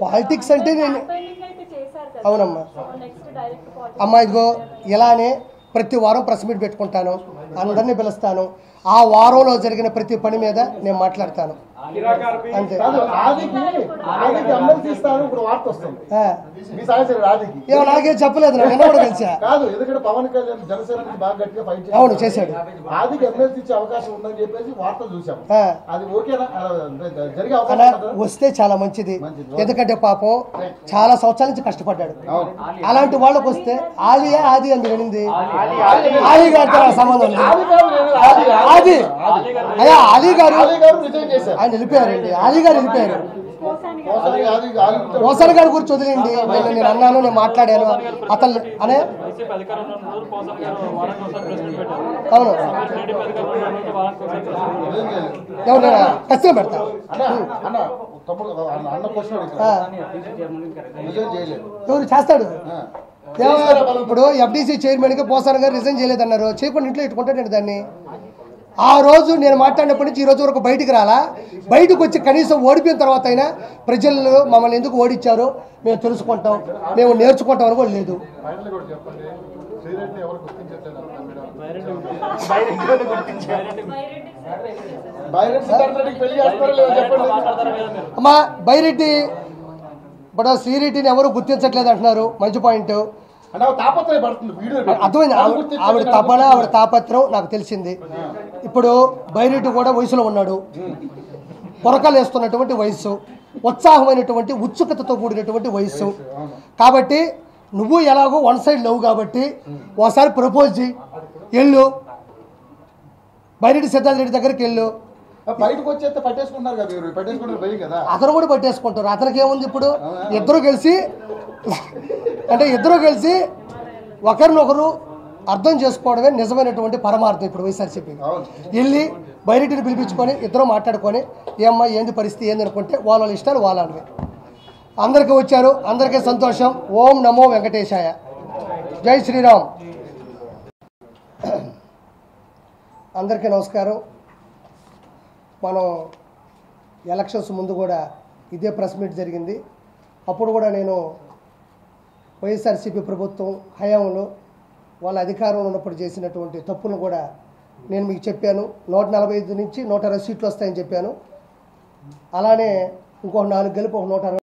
Politics అంటే నేను అవునమ్మా అమ్మా ఇదిగో ఇలానే ప్రతి వారం ప్రెస్ మీట్ పెట్టుకుంటాను, అందరినీ పిలుస్తాను. ఆ వారంలో జరిగిన ప్రతి పని మీద నేను మాట్లాడతాను అంతే. నాకేం చెప్పలేదు, నిన్న కూడా కలిసా. పవన్ కళ్యాణ్ జనసేన బాగా గట్టిగా ఫైట్ అవును చేశాడు. ఆదికి ఎమ్మెల్సీ ఇచ్చే అవకాశం ఉందని చెప్పేసి వార్తలు చూసాం. అది ఓకేనా? జరిగే అవకాశం వస్తే చాలా మంచిది, ఎందుకంటే పాపం చాలా సంవత్సరాల నుంచి కష్టపడ్డాడు. అలాంటి వాళ్ళకి వస్తే ఆలియా ఆది అని వినింది, ఆలీ గారితో సంబంధం లేదు. ఆది అయ్యా అలీ గారు ఆయన వెళ్ళిపోయారండి, అలీ గారు వెళ్ళిపోయారు. పోసాని గారి గురించి వదిలేండి, నేను అన్నాను, నేను మాట్లాడాను అతను అనే అవును ఎవరు ఖచ్చితంగా పెడతా. ఎవరు చేస్తాడు? ఇప్పుడు ఎఫ్డీసీ చైర్మన్గా పోసాని గారు రిజైన్ చేయలేదన్నారు, చేయకుండా ఇంట్లో ఇట్టుకుంటాడండి దాన్ని. ఆ రోజు నేను మాట్లాడినప్పటి నుంచి ఈ రోజు వరకు బయటికి రాలా. బయటకు వచ్చి కనీసం ఓడిపోయిన తర్వాత అయినా ప్రజలు మమ్మల్ని ఎందుకు ఓడించారో మేము తెలుసుకుంటాం, మేము నేర్చుకుంటాం అని కూడా లేదు. అమ్మా బైరెడ్డి ఇప్పుడు శ్రీరెడ్డిని ఎవరు గుర్తించట్లేదు అంటున్నారు, మంచి పాయింట్. అర్థమైంది, ఆవిడ తపన ఆవిడ తాపత్రం నాకు తెలిసింది. ఇప్పుడు బైరెడ్డి కూడా వయసులో ఉన్నాడు, పొరకలు వేస్తున్నటువంటి వయస్సు, ఉత్సాహమైనటువంటి ఉత్సుకతతో కూడినటువంటి వయస్సు. కాబట్టి నువ్వు ఎలాగో వన్ సైడ్ లేవు కాబట్టి ఒకసారి ప్రపోజ్ చేయి, వెళ్ళు బైరెడ్డి సిద్ధార్థ రెడ్డి దగ్గరికి వెళ్ళు. బయటకు వచ్చేస్తే పట్టేసుకుంటారు కదా, అతను కూడా పట్టేసుకుంటారు. అతనికి ఏముంది, ఇప్పుడు ఇద్దరు కలిసి ఒకరినొకరు అర్థం చేసుకోవడమే నిజమైనటువంటి పరమార్థం. ఇప్పుడు వైఎస్ఆర్సీపీ వెళ్ళి బైరెడ్డిని పిలిపించుకొని ఇద్దరు మాట్లాడుకొని ఏమ్మా ఏంది పరిస్థితి ఏంది అనుకుంటే వాళ్ళ ఇష్టాలు వాళ్ళవి. అందరికీ వచ్చారు, అందరికీ సంతోషం. ఓం నమో వెంకటేశాయ, జై శ్రీరామ్. అందరికీ నమస్కారం. మనం ఎలక్షన్స్ ముందు కూడా ఇదే ప్రెస్ మీట్ జరిగింది. అప్పుడు కూడా నేను వైఎస్ఆర్సీపీ ప్రభుత్వం హయాంలో వాళ్ళ అధికారంలో ఉన్నప్పుడు చేసినటువంటి తప్పులను కూడా నేను మీకు చెప్పాను. 145 నుంచి 160 సీట్లు వస్తాయని చెప్పాను. అలానే ఇంకొక 4 గెలుపు, ఒక 160